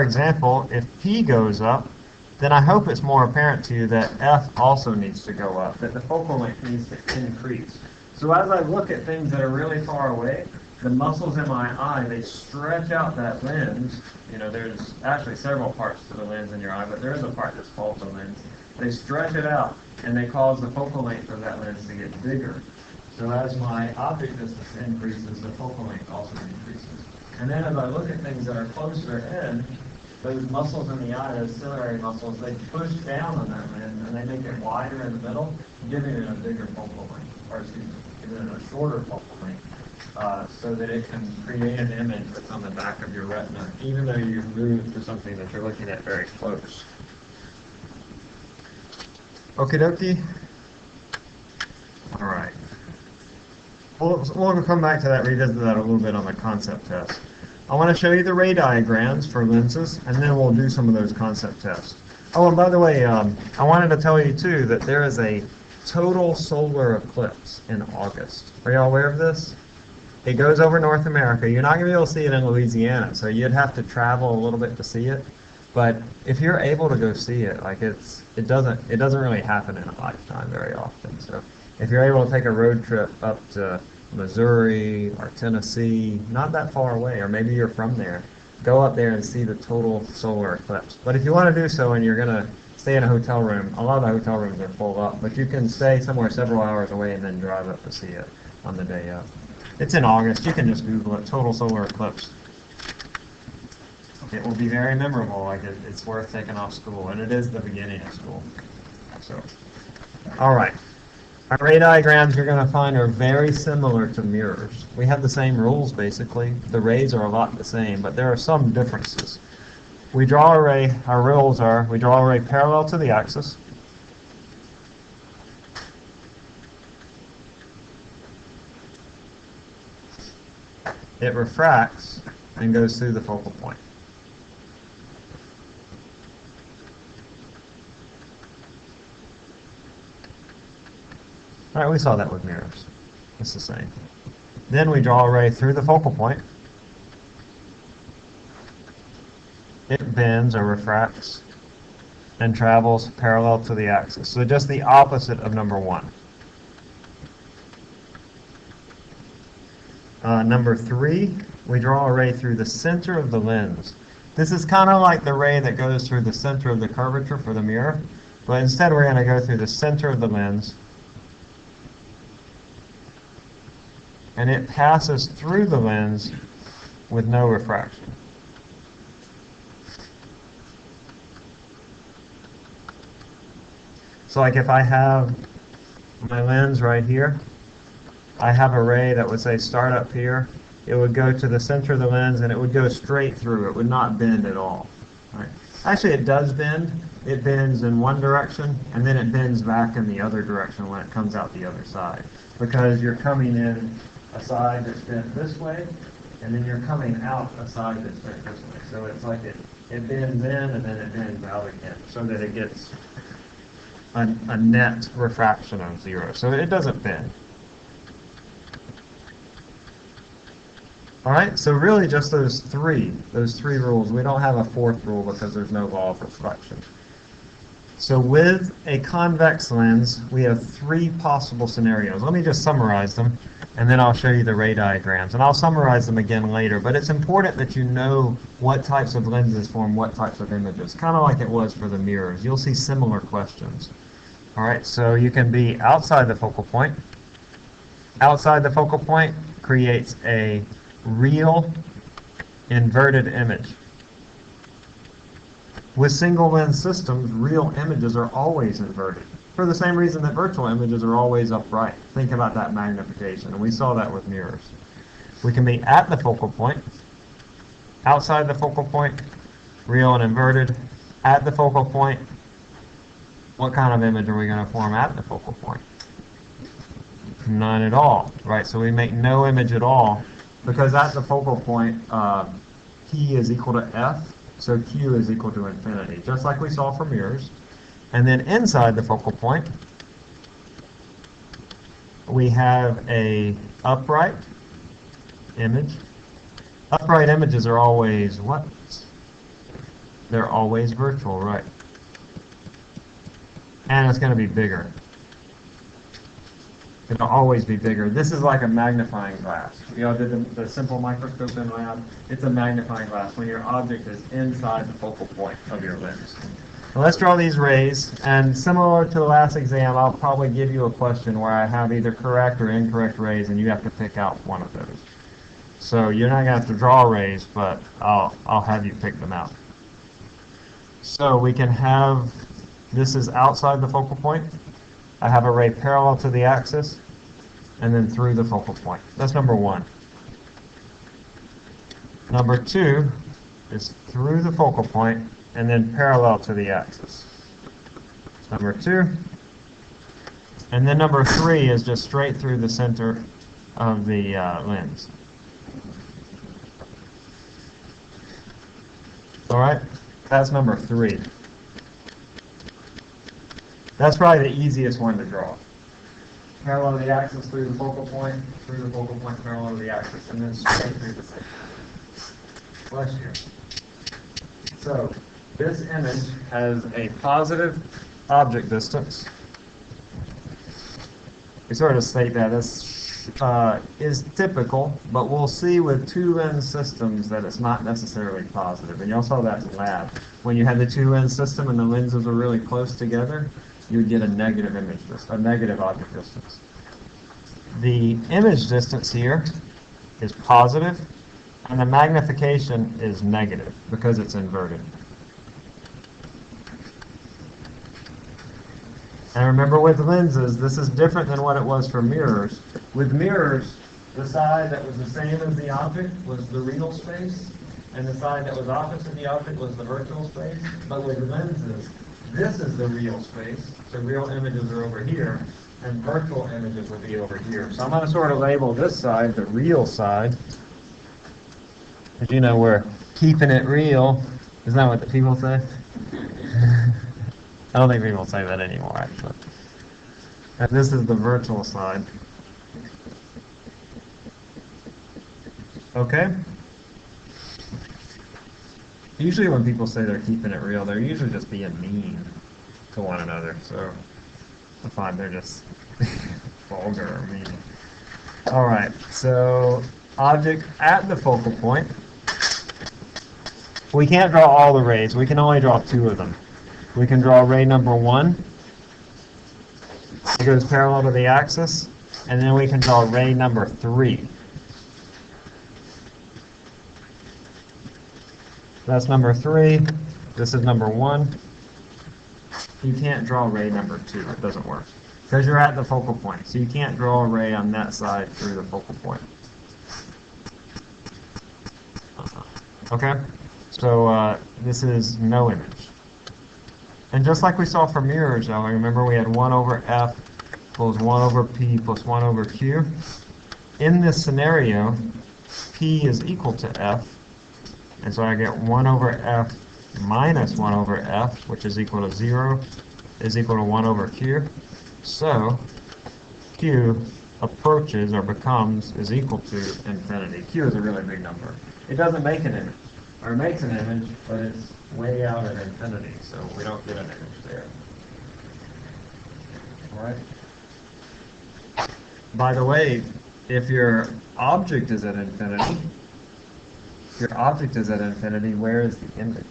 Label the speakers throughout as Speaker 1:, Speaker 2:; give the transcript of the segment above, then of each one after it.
Speaker 1: For example, if P goes up, then I hope it's more apparent to you that F also needs to go up, that the focal length needs to increase. So as I look at things that are really far away, the muscles in my eye, they stretch out that lens. You know, there's actually several parts to the lens in your eye, but there is a part that's called the lens. They stretch it out, and they cause the focal length of that lens to get bigger. So as my object distance increases, the focal length also increases. And then as I look at things that are closer in, those muscles in the eye, those ciliary muscles, they push down on that lens and they make it wider in the middle, giving it a bigger focal length, or excuse me, giving it a shorter focal length, so that it can create an image that's on the back of your retina, even though you've moved to something that you're looking at very close. Okie dokie? All right. We'll come back to that, revisit that a little bit on the concept test. I want to show you the ray diagrams for lenses, and then we'll do some of those concept tests. Oh, and by the way, I wanted to tell you, too, that there is a total solar eclipse in August. Are y'all aware of this? It goes over North America. You're not going to be able to see it in Louisiana, so you'd have to travel a little bit to see it. But if you're able to go see it, like it doesn't really happen in a lifetime very often. So if you're able to take a road trip up to Missouri or Tennessee, not that far away, or maybe you're from there, go up there and see the total solar eclipse. But if you want to do so and you're going to stay in a hotel room, a lot of the hotel rooms are full up, but you can stay somewhere several hours away and then drive up to see it on the day of. It's in August. You can just Google it, total solar eclipse. It will be very memorable. Like it's worth taking off school, and it is the beginning of school. So, all right. Our ray diagrams you're going to find are very similar to mirrors. We have the same rules, basically. The rays are a lot the same, but there are some differences. We draw a ray, our rules are, we draw a ray parallel to the axis. It refracts and goes through the focal point. All right, we saw that with mirrors. It's the same. Then we draw a ray through the focal point. It bends or refracts and travels parallel to the axis. So just the opposite of number one. Number three, we draw a ray through the center of the lens. This is kind of like the ray that goes through the center of the curvature for the mirror, but instead we're going to go through the center of the lens, and it passes through the lens with no refraction. So like if I have my lens right here, I have a ray that would say start up here. It would go to the center of the lens and it would go straight through. It would not bend at all. Right? Actually, it does bend. It bends in one direction and then it bends back in the other direction when it comes out the other side, because you're coming in a side that's bent this way, and then you're coming out a side that's bent this way. So it's like it bends in and then it bends out again, so that it gets a net refraction of 0. So it doesn't bend. All right, so really just those three rules. We don't have a fourth rule because there's no law of reflection. So with a convex lens, we have three possible scenarios. Let me just summarize them, and then I'll show you the ray diagrams. And I'll summarize them again later, but it's important that you know what types of lenses form what types of images, kind of like it was for the mirrors. You'll see similar questions. All right, so you can be outside the focal point. Outside the focal point creates a real inverted image. With single lens systems, real images are always inverted, for the same reason that virtual images are always upright. Think about that magnification, and we saw that with mirrors. We can be at the focal point, outside the focal point, real and inverted. At the focal point, what kind of image are we going to form at the focal point? None at all, right? So we make no image at all, because at the focal point, P is equal to F, so Q is equal to infinity, just like we saw for mirrors. And then inside the focal point, we have a upright image. Upright images are always what? They're always virtual, right? And it's going to be bigger. It'll always be bigger. This is like a magnifying glass. We all did the simple microscope in lab. It's a magnifying glass when your object is inside the focal point of your lens. Now let's draw these rays, and similar to the last exam, I'll probably give you a question where I have either correct or incorrect rays, and you have to pick out one of those. So you're not going to have to draw rays, but I'll have you pick them out. So we can have, this is outside the focal point. I have a ray parallel to the axis, and then through the focal point. That's number one. Number two is through the focal point, and then parallel to the axis. That's number two. And then number three is just straight through the center of the lens. All right, that's number three. That's probably the easiest one to draw. Parallel to the axis through the focal point, parallel to the axis, and then straight through the center. Bless you. So, this image has a positive object distance. We sort of state that this is typical, but we'll see with two lens systems that it's not necessarily positive. And y'all saw that in lab. When you had the two lens system and the lenses were really close together, you would get a negative image distance, a negative object distance. The image distance here is positive, and the magnification is negative because it's inverted. And remember, with lenses, this is different than what it was for mirrors. With mirrors, the side that was the same as the object was the real space, and the side that was opposite the object was the virtual space. But with lenses, this is the real space, so real images are over here, and virtual images will be over here. So I'm going to sort of label this side the real side. As you know, we're keeping it real. Isn't that what the people say? I don't think people say that anymore, actually. And this is the virtual side. Okay? Usually when people say they're keeping it real, they're usually just being mean to one another. So I find they're just vulgar or mean. All right, so object at the focal point. We can't draw all the rays. We can only draw two of them. We can draw ray number one. It goes parallel to the axis. And then we can draw ray number three. That's number three. This is number one. You can't draw ray number two. It doesn't work because you're at the focal point. So you can't draw a ray on that side through the focal point. Okay? So this is no image. And just like we saw for mirrors, y'all, remember we had 1 over f equals 1 over p plus 1 over q. In this scenario, p is equal to f. And so I get 1 over f minus 1 over f, which is equal to 0, is equal to 1 over q. So q approaches or becomes is equal to infinity. Q is a really big number. It doesn't make an image, or it makes an image, but it's way out at infinity, so we don't get an image there. All right? By the way, if your object is at infinity, where is the image?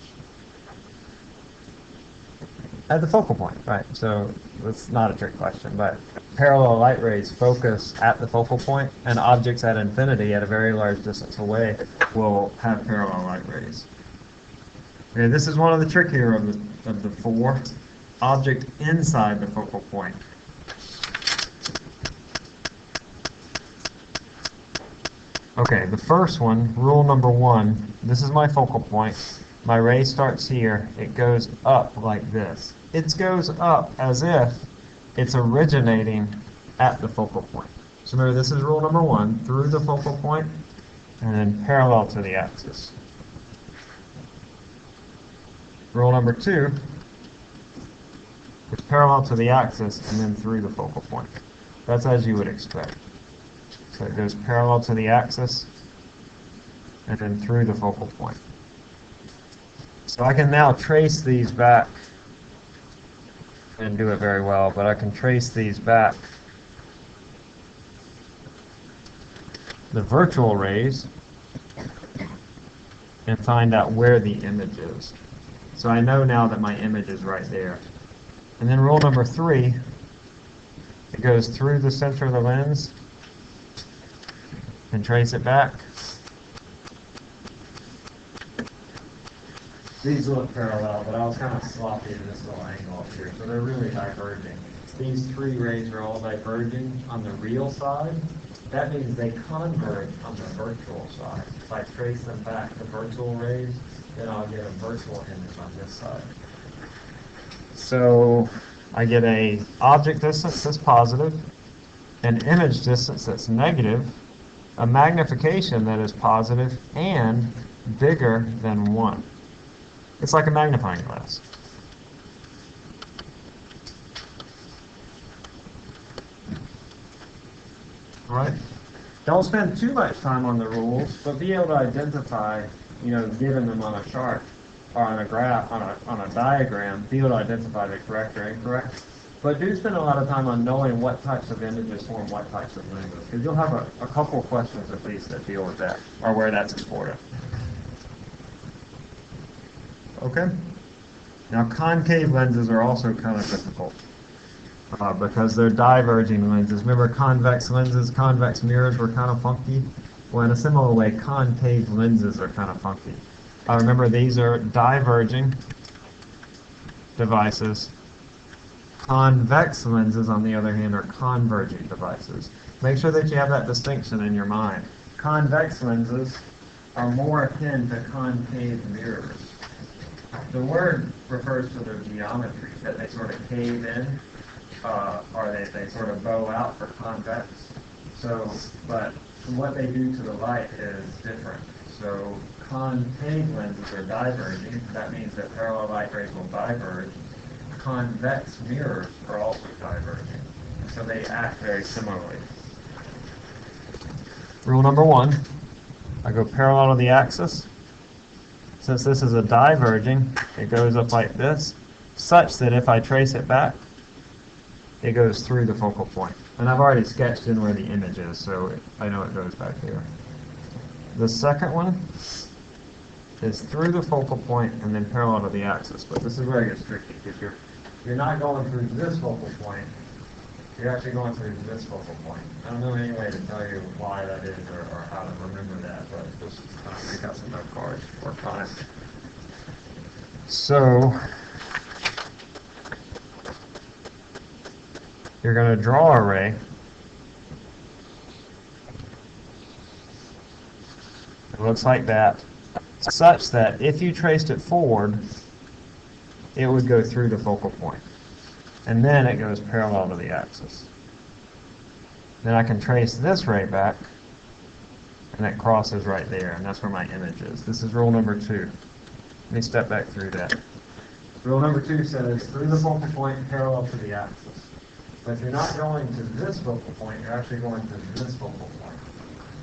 Speaker 1: At the focal point, right? So that's not a trick question, but parallel light rays focus at the focal point, and objects at infinity at a very large distance away will have parallel light rays. Okay, this is one of the trickier of the four. Object inside the focal point. Okay, the first one, rule number one, this is my focal point. My ray starts here. It goes up like this. It goes up as if it's originating at the focal point. So remember, this is rule number one, through the focal point and then parallel to the axis. Rule number two is parallel to the axis and then through the focal point. That's as you would expect. So it goes parallel to the axis and then through the focal point. So I can now trace these back. I didn't do it very well, but I can trace these back. The virtual rays and find out where the image is. So I know now that my image is right there. And then rule number 3, it goes through the center of the lens and trace it back. These look parallel, but I was kind of sloppy in this little angle up here, so they're really diverging. These 3 rays are all diverging on the real side. That means they converge on the virtual side. If I trace them back to virtual rays, then I'll get a virtual image on this side. So I get a object distance that's positive, an image distance that's negative, a magnification that is positive, and bigger than 1. It's like a magnifying glass. All right? Don't spend too much time on the rules, but be able to identify, given them on a chart or on a graph, on a diagram, be able to identify the correct or incorrect. But do spend a lot of time on knowing what types of images form what types of lenses, because you'll have a couple questions at least that deal with that, or where that's important. Okay? Now, concave lenses are also kind of difficult because they're diverging lenses. Remember, convex lenses, convex mirrors were kind of funky? Well, in a similar way, concave lenses are kind of funky. Remember, these are diverging devices. Convex lenses, on the other hand, are converging devices. Make sure that you have that distinction in your mind. Convex lenses are more akin to concave mirrors. The word refers to their geometry, that they sort of cave in, or they sort of bow out for convex. So, but what they do to the light is different. So concave lenses are diverging. That means that parallel light rays will diverge. Convex mirrors are also diverging. So they act very similarly. Rule number 1, I go parallel to the axis. Since this is a diverging, it goes up like this, such that if I trace it back, it goes through the focal point. And I've already sketched in where the image is, so I know it goes back here. The second one is through the focal point and then parallel to the axis. But this is where it gets tricky, because you're not going through this focal point. You're actually going through this focal point. I don't know any way to tell you why that is or how to remember that, but just kind of pick out some note cards, work on it. So you're going to draw a ray. It looks like that, such that if you traced it forward, it would go through the focal point. And then it goes parallel to the axis. Then I can trace this ray back, and it crosses right there, and that's where my image is. This is rule number 2. Let me step back through that. Rule number 2 says through the focal point parallel to the axis. But if you're not going to this focal point, you're actually going to this focal point.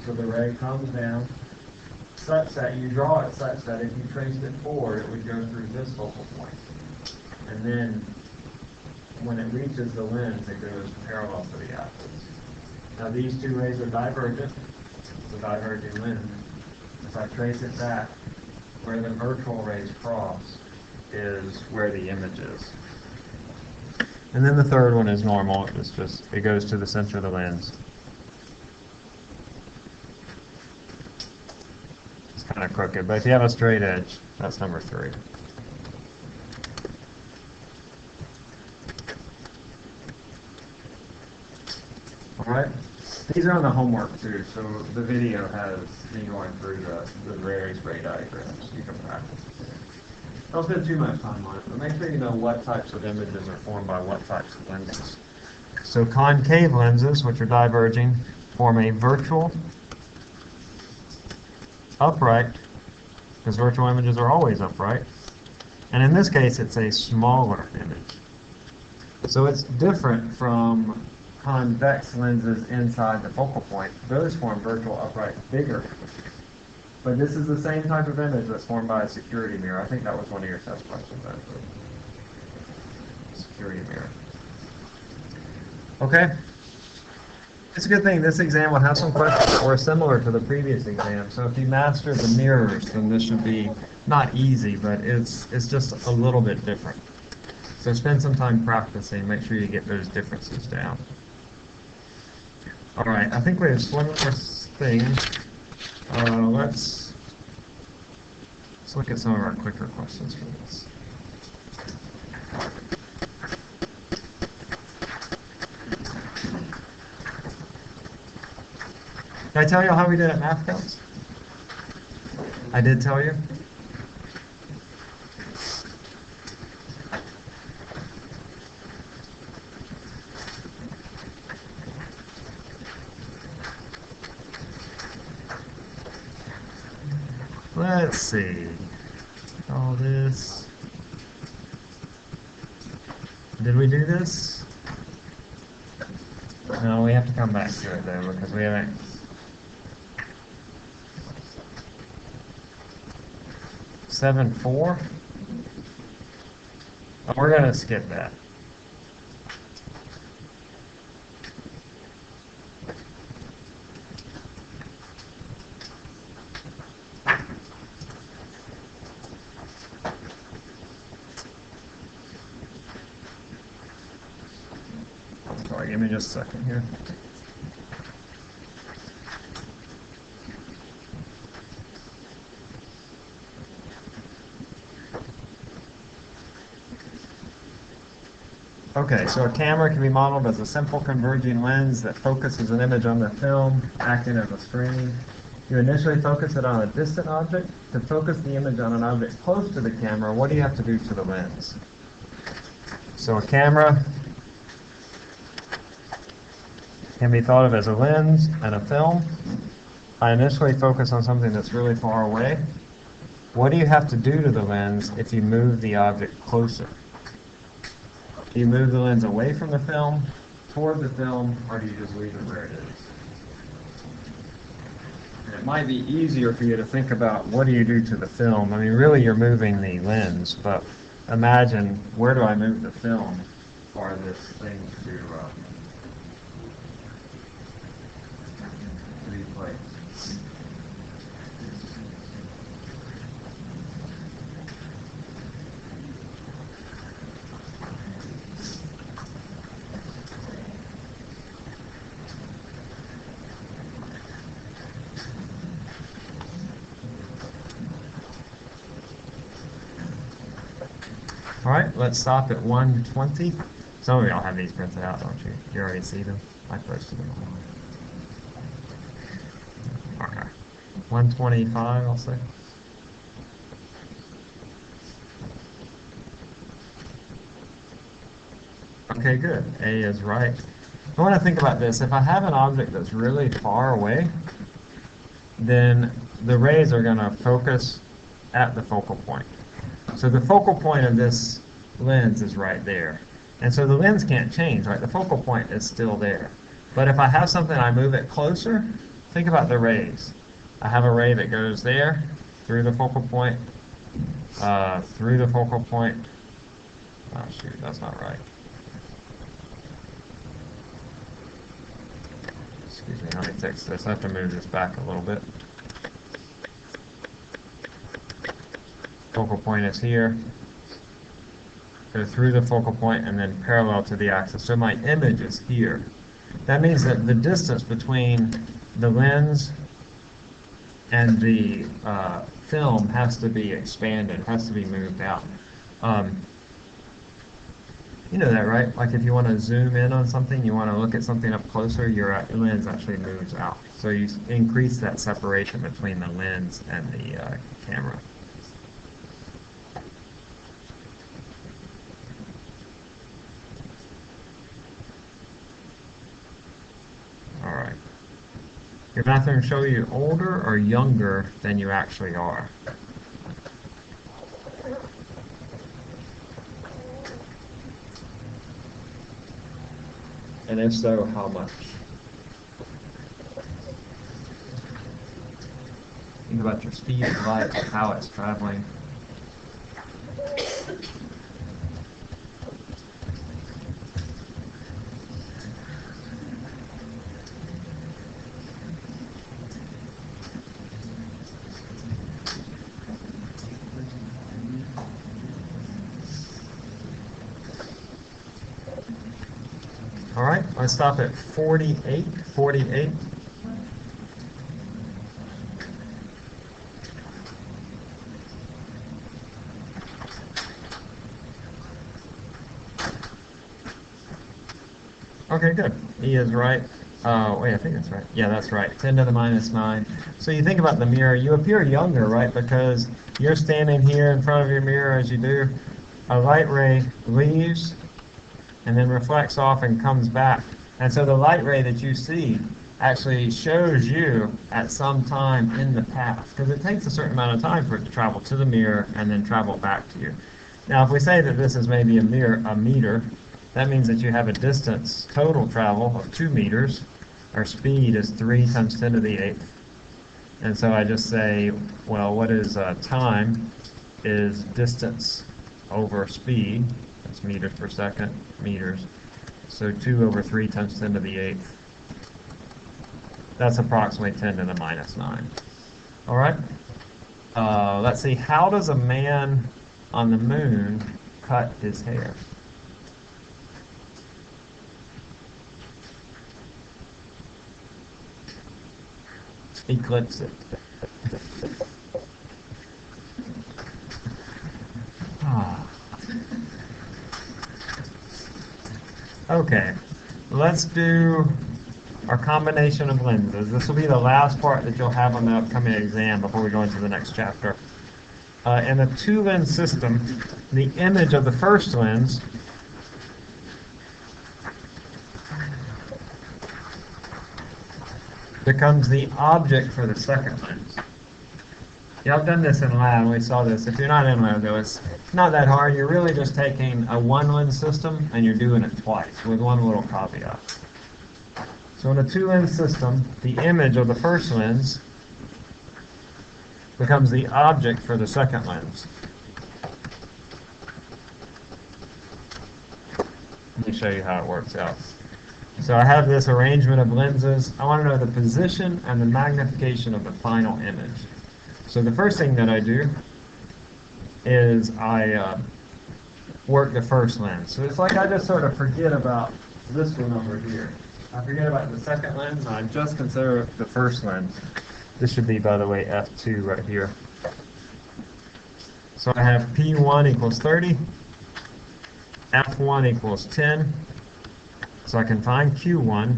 Speaker 1: So the ray comes down, such that you draw it such that if you traced it forward, it would go through this focal point. And then when it reaches the lens, it goes parallel to the axis. Now these 2 rays are divergent. It's a diverging lens. If I trace it back, where the virtual rays cross is where the image is. And then the third one is normal. It goes to the center of the lens. It's kind of crooked, but if you have a straight edge, that's number 3. All right, these are on the homework too, so the video has me going through the various ray diagrams. You can practice it. Don't spend too much time on it, but make sure you know what types of images are formed by what types of lenses. So concave lenses, which are diverging, form a virtual, upright, because virtual images are always upright, and in this case it's a smaller image. So it's different from convex lenses inside the focal point. Those form virtual, upright, bigger images. But this is the same type of image that's formed by a security mirror. I think that was one of your test questions, actually. Security mirror. Okay. It's a good thing this exam will have some questions that were similar to the previous exam. So if you master the mirrors, then this should be not easy, but it's just a little bit different. So spend some time practicing. Make sure you get those differences down. All right, I think we have one more thing. Let's look at some of our quicker questions for this. Did I tell you how we did at math counts? I did tell you. Let's see. All this. Did we do this? No, we have to come back to it though because we haven't. Seven, 4. Oh, we're gonna skip that. Sorry, give me just a second here. Okay, so a camera can be modeled as a simple converging lens that focuses an image on the film, acting as a screen. You initially focus it on a distant object. To focus the image on an object close to the camera, what do you have to do to the lens? So a camera can be thought of as a lens and a film. I initially focus on something that's really far away. What do you have to do to the lens if you move the object closer? Do you move the lens away from the film, toward the film, or do you just leave it where it is? And it might be easier for you to think about what do you do to the film. I mean, really you're moving the lens, but imagine where do I move the film for this thing to be placed? All right, let's stop at 120. Some of y'all have these printed out, don't you? You already see them? I posted them. Okay. 125, I'll say. Okay, good. A is right. I want to think about this. If I have an object that's really far away, then the rays are going to focus at the focal point. So the focal point of this lens is right there. And so the lens can't change, right? The focal point is still there. But if I have something, I move it closer, think about the rays. I have a ray that goes there, through the focal point, through the focal point. Oh shoot, that's not right. Excuse me, let me fix this. I have to move this back a little bit. Focal point is here, go through the focal point and then parallel to the axis. So my image is here. That means that the distance between the lens and the film has to be expanded, has to be moved out. You know that, right? Like if you want to zoom in on something, you want to look at something up closer, your lens actually moves out. So you increase that separation between the lens and the camera. All right. Your bathroom show you older or younger than you actually are? And if so, how much? Think about your speed of light, how it's traveling. All right, let's stop at 48. 48. Okay, good. E is right. Wait, I think that's right. Yeah, that's right. 10 to the minus 9. So you think about the mirror, you appear younger, right? Because you're standing here in front of your mirror as you do. A light ray leaves and then reflects off and comes back. And so the light ray that you see actually shows you at some time in the past, because it takes a certain amount of time for it to travel to the mirror and then travel back to you. Now, if we say that this is maybe a meter, that means that you have a distance total travel of 2 meters. Our speed is 3 times 10 to the 8th. And so I just say, well, what is time is distance over speed. That's meters per second, meters. So 2 over 3 times 10 to the 8th. That's approximately 10 to the minus 9. All right? Let's see, how does a man on the moon cut his hair? Eclipse it. Okay, let's do our combination of lenses. This will be the last part that you'll have on the upcoming exam before we go into the next chapter. In a two-lens system, the image of the first lens becomes the object for the second lens. Yeah, I've done this in lab. We saw this. If you're not in lab, though, it's not that hard. You're really just taking a one-lens system and you're doing it twice with one little caveat. So in a two-lens system, the image of the first lens becomes the object for the second lens. Let me show you how it works out. So I have this arrangement of lenses. I want to know the position and the magnification of the final image. So the first thing that I do is I work the first lens. So it's like I just sort of forget about this one over here. I forget about the second lens, and I just consider the first lens. This should be, by the way, F2 right here. So I have P1 equals 30, F1 equals 10. So I can find Q1.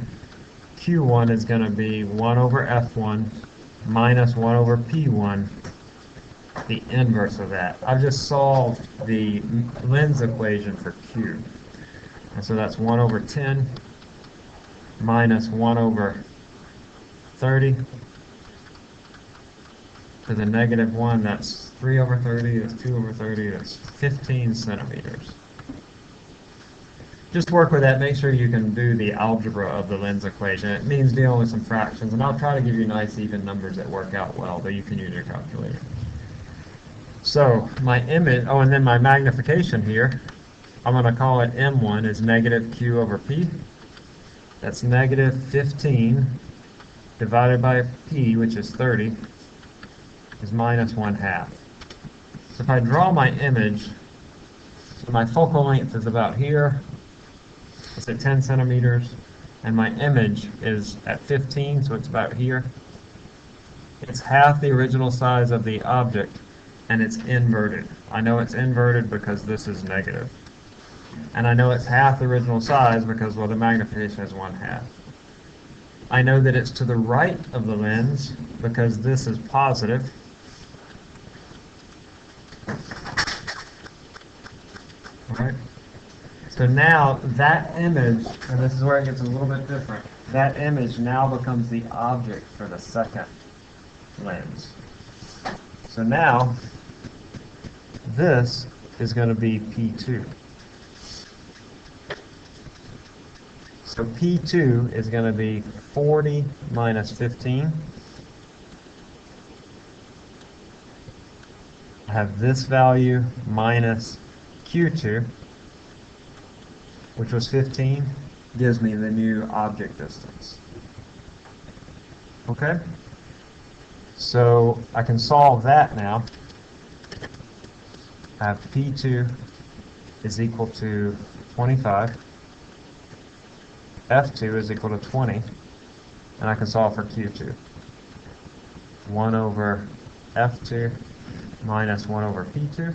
Speaker 1: Q1 is going to be 1 over F1 minus 1 over P1, the inverse of that. I've just solved the lens equation for Q. And so that's 1 over 10 minus 1 over 30 to the negative 1. That's 3 over 30, that's 2 over 30, that's 15 centimeters. Just work with that. Make sure you can do the algebra of the lens equation. It means dealing with some fractions, and I'll try to give you nice even numbers that work out well, but you can use your calculator. So my image, oh, and then my magnification here, I'm going to call it M1 is negative Q over P. That's negative 15 divided by P, which is 30, is minus 1/2. So if I draw my image, so my focal length is about here. It's at 10 centimeters, and my image is at 15, so it's about here. It's half the original size of the object, and it's inverted. I know it's inverted because this is negative. And I know it's half the original size because, well, the magnification is 1/2. I know that it's to the right of the lens because this is positive. All right. So now that image, and this is where it gets a little bit different, that image now becomes the object for the second lens. So now this is going to be P2. So P2 is going to be 40 minus 15. I have this value minus Q2, which was 15, gives me the new object distance. Okay? So I can solve that now. I have P2 is equal to 25. F2 is equal to 20. And I can solve for Q2. 1 over F2 minus 1 over P2.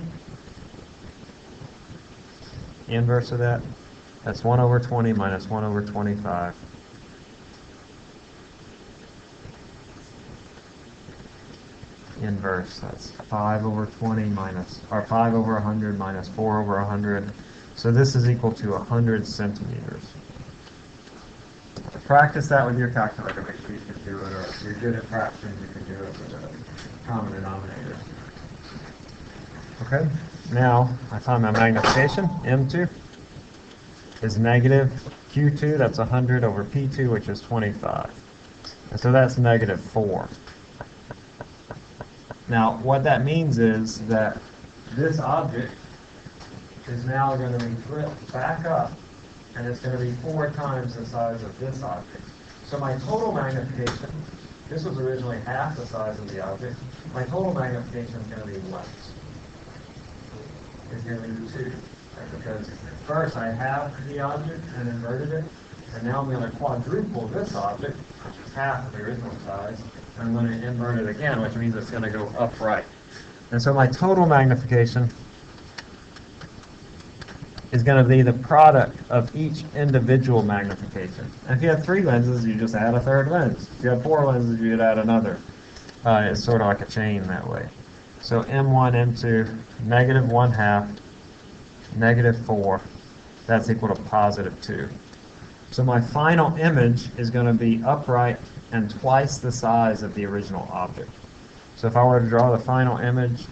Speaker 1: Inverse of that. That's 1 over 20 minus 1 over 25. Inverse, that's 5 over 20 minus, or 5 over 100 minus 4 over 100. So this is equal to 100 centimeters. Practice that with your calculator. Make sure you can do it, or if you're good at fractions, you can do it with a common denominator. Okay, now I find my magnification. M2 is negative Q2, that's 100 over P2, which is 25. And so that's negative 4. Now, what that means is that this object is now going to be flipped back up, and it's going to be 4 times the size of this object. So my total magnification, this was originally half the size of the object, my total magnification is going to be less. It's going to be 2. Right? Because first I have the object and inverted it, and now I'm going to quadruple this object, which is half of the original size, and I'm going to invert it again, which means it's going to go upright. And so my total magnification is going to be the product of each individual magnification. And if you have 3 lenses, you just add a third lens. If you have 4 lenses, you'd add another. It's sort of like a chain that way. So M1, M2, negative 1/2, negative 4, that's equal to positive 2. So my final image is going to be upright and twice the size of the original object. So if I were to draw the final image,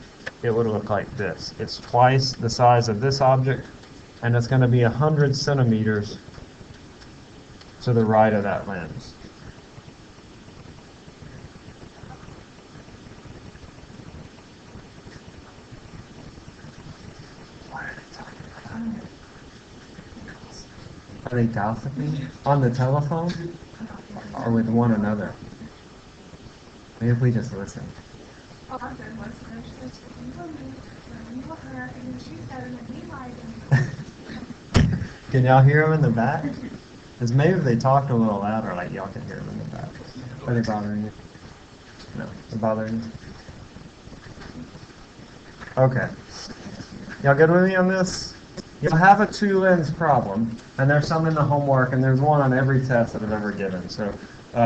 Speaker 1: it would look like this. It's twice the size of this object, and it's going to be 100 centimeters to the right of that lens. Are they gossiping on the telephone or with one another? Maybe if we just listen. Can y'all hear them in the back? Because maybe if they talked a little louder, like y'all can hear them in the back. Are they bothering you? No, they're bothering you? Okay. Y'all good with me on this? You'll have a 2-lens problem, and there's some in the homework, and there's one on every test that I've ever given. So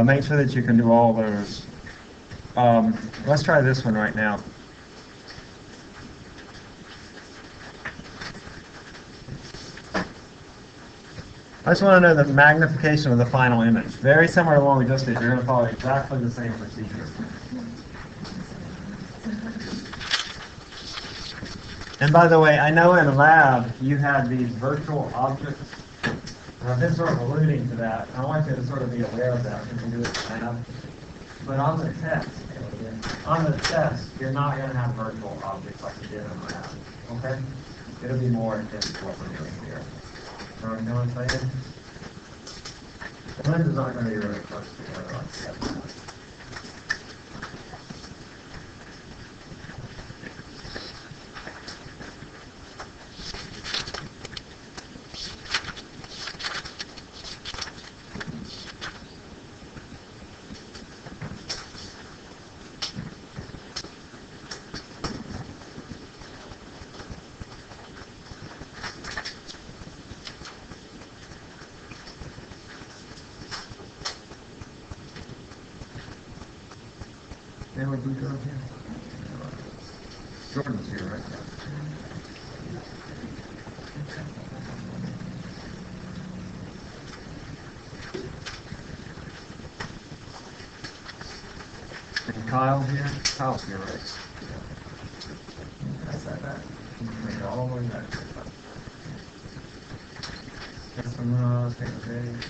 Speaker 1: make sure that you can do all those. Let's try this one right now. I just want to know the magnification of the final image. Very similar to the one we just did. You're going to follow exactly the same procedure. And by the way, I know in lab you had these virtual objects. And I've been sort of alluding to that. I want you to sort of be aware of that when you do it in lab. But on the test, you're not going to have virtual objects like you did in lab. Okay? It'll be more intense what we're doing here. You know what I'm saying? The lenses aren't going to be really close together like that. They would be good here. Jordan's here, right? And Kyle here? Kyle's here, right? That's that back. Make it all the way back. Guess I'm gonna take a page.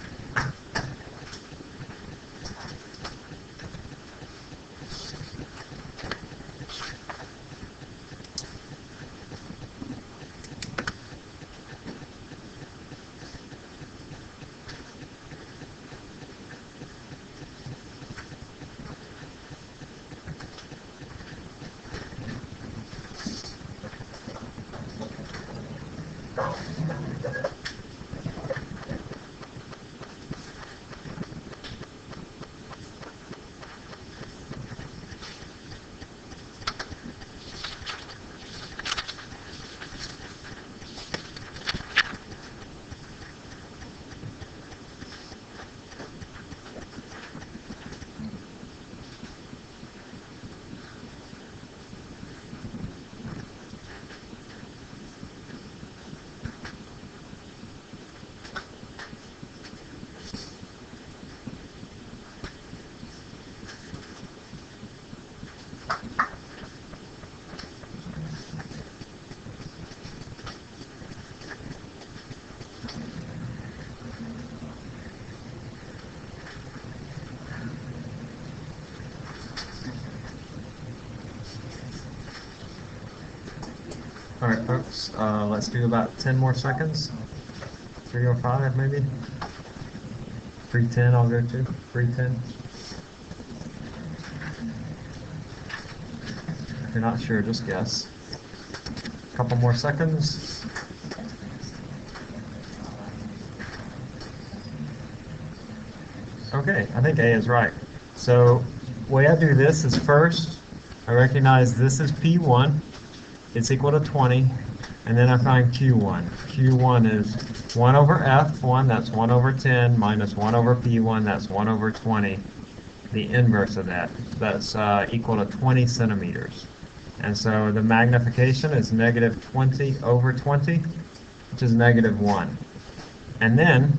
Speaker 1: All right, folks, let's do about 10 more seconds. 3:05 maybe. 3:10 I'll go to. 3:10. If you're not sure, just guess. A couple more seconds. Okay, I think A is right. So the way I do this is first, I recognize this is P1. It's equal to 20, and then I find Q1. Q1 is 1 over F1, that's 1 over 10, minus 1 over P1, that's 1 over 20. The inverse of that, that's equal to 20 centimeters. And so the magnification is negative 20 over 20, which is negative 1. And then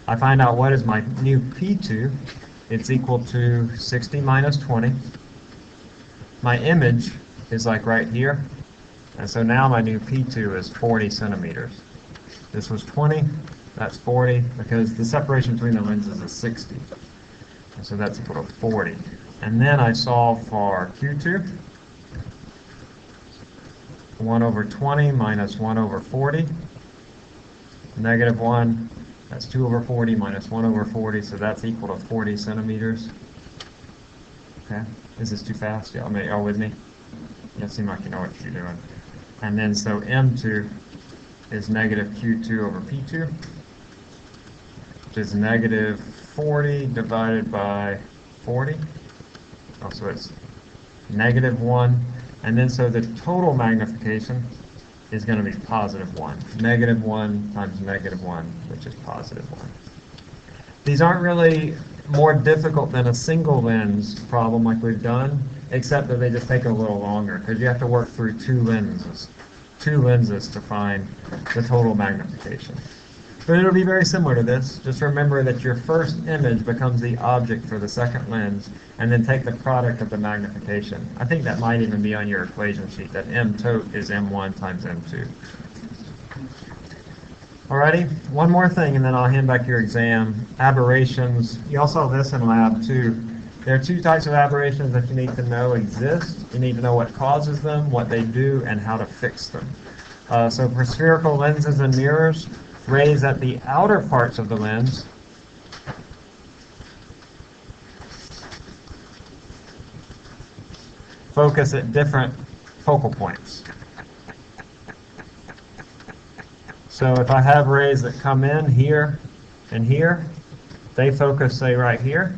Speaker 1: I find out what is my new P2. It's equal to 60 minus 20. My image is like right here. And so now my new P2 is 40 centimeters. This was 20, that's 40, because the separation between the lenses is 60. And so that's equal to 40. And then I solve for Q2. 1 over 20 minus 1 over 40. Negative 1, that's 2 over 40 minus 1 over 40, so that's equal to 40 centimeters. Okay, is this too fast? Y'all with me? You seem like you know what you're doing. And then so M2 is negative Q2 over P2, which is negative 40 divided by 40. Oh, so it's negative 1. And then so the total magnification is going to be positive 1. Negative 1 times negative 1, which is positive 1. These aren't really more difficult than a single lens problem like we've done, except that they just take a little longer because you have to work through two lenses to find the total magnification. But it'll be very similar to this. Just remember that your first image becomes the object for the second lens, and then take the product of the magnification. I think that might even be on your equation sheet, that M tote is M1 times M2. Alrighty, one more thing and then I'll hand back your exam. Aberrations. You all saw this in lab too. There are two types of aberrations that you need to know exist. You need to know what causes them, what they do, and how to fix them. So for spherical lenses and mirrors, rays at the outer parts of the lens focus at different focal points. So if I have rays that come in here and here, they focus, say, right here.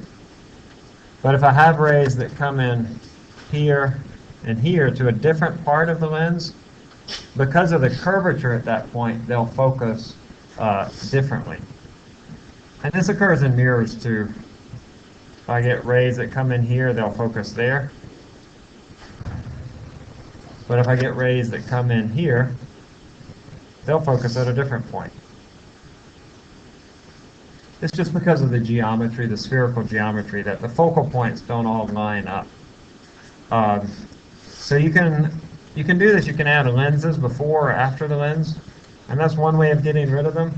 Speaker 1: But if I have rays that come in here and here to a different part of the lens, because of the curvature at that point, they'll focus differently. And this occurs in mirrors too. If I get rays that come in here, they'll focus there. But if I get rays that come in here, they'll focus at a different point. It's just because of the geometry, the spherical geometry, that the focal points don't all line up. So you can do this. You can add lenses before or after the lens, and that's one way of getting rid of them.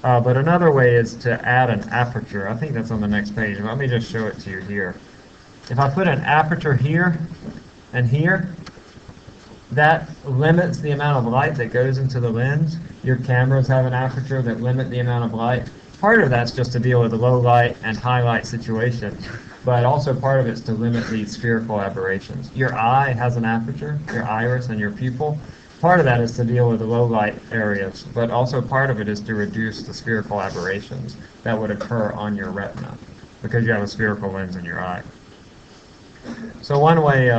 Speaker 1: But another way is to add an aperture. I think that's on the next page. Let me just show it to you here. If I put an aperture here and here, that limits the amount of light that goes into the lens. Your cameras have an aperture that limit the amount of light. Part of that's just to deal with the low light and high light situation, but also part of it's to limit these spherical aberrations. Your eye has an aperture, your iris and your pupil, Part of that is to deal with the low light areas, but also part of it is to reduce the spherical aberrations that would occur on your retina because you have a spherical lens in your eye. So one way,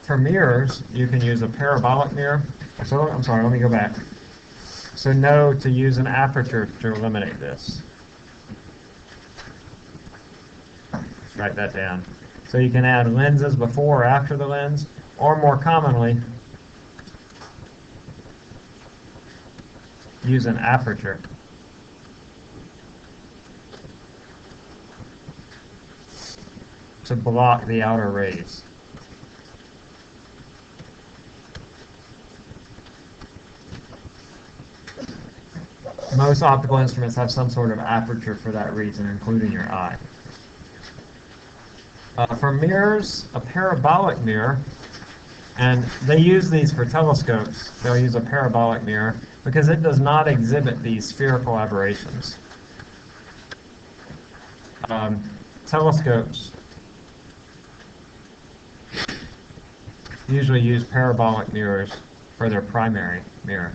Speaker 1: for mirrors, you can use a parabolic mirror. So, I'm sorry, let me go back. So know to use an aperture to eliminate this. Write that down. So you can add lenses before or after the lens, or more commonly, use an aperture. To block the outer rays. Most optical instruments have some sort of aperture for that reason, including your eye. For mirrors, a parabolic mirror, and they use these for telescopes. They'll use a parabolic mirror because it does not exhibit these spherical aberrations. Telescopes usually use parabolic mirrors for their primary mirror.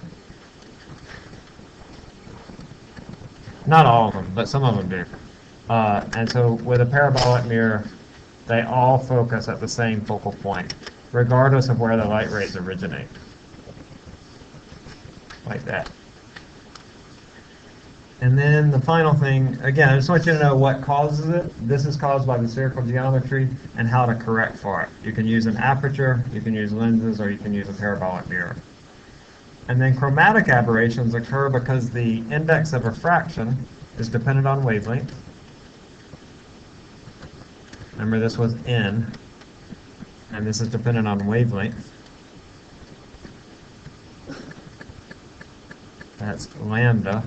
Speaker 1: Not all of them, but some of them do. And so with a parabolic mirror, they all focus at the same focal point, regardless of where the light rays originate. Like that. And then the final thing, again, I just want you to know what causes it. This is caused by the spherical geometry and how to correct for it. You can use an aperture, you can use lenses, or you can use a parabolic mirror. And then chromatic aberrations occur because the index of refraction is dependent on wavelength. Remember, this was N, and this is dependent on wavelength. That's lambda.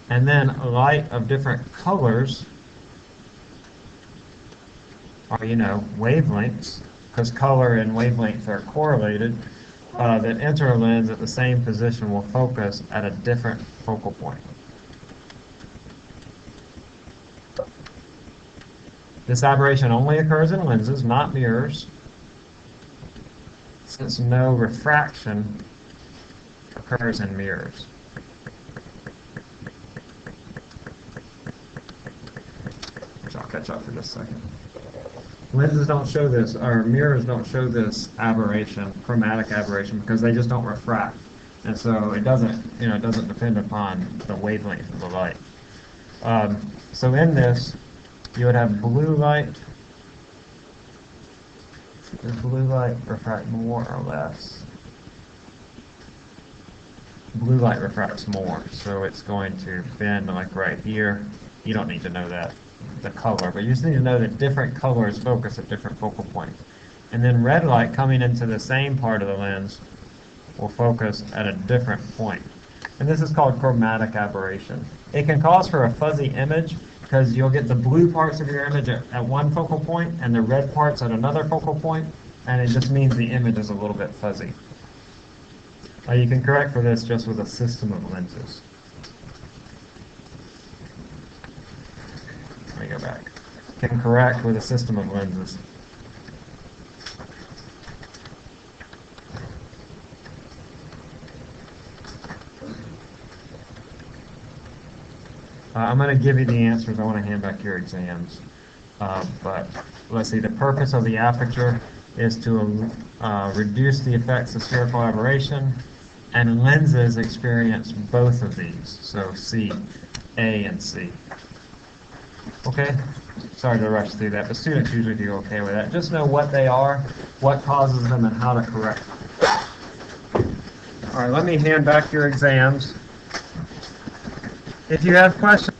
Speaker 1: And then light of different colors are, wavelengths, because color and wavelength are correlated, that enter a lens at the same position will focus at a different focal point. This aberration only occurs in lenses, not mirrors, since no refraction occurs in mirrors. I'll catch up for just a second. Lenses don't show this, or mirrors don't show this aberration, chromatic aberration, because they just don't refract, and so it doesn't, it doesn't depend upon the wavelength of the light. So in this, you would have blue light. Does blue light refract more or less? Blue light refracts more, so it's going to bend like right here. You don't need to know that, the color, but you just need to know that different colors focus at different focal points. And then red light coming into the same part of the lens will focus at a different point. And this is called chromatic aberration. It can cause for a fuzzy image because you'll get the blue parts of your image at one focal point and the red parts at another focal point, and it just means the image is a little bit fuzzy. You can correct for this just with a system of lenses. Let me go back. Can correct with a system of lenses. I'm going to give you the answers. I want to hand back your exams. But let's see, the purpose of the aperture is to reduce the effects of spherical aberration, and lenses experience both of these. So C, A, and C. Okay? Sorry to rush through that, but students usually do okay with that. Just know what they are, what causes them, and how to correct them. All right, let me hand back your exams. If you have questions,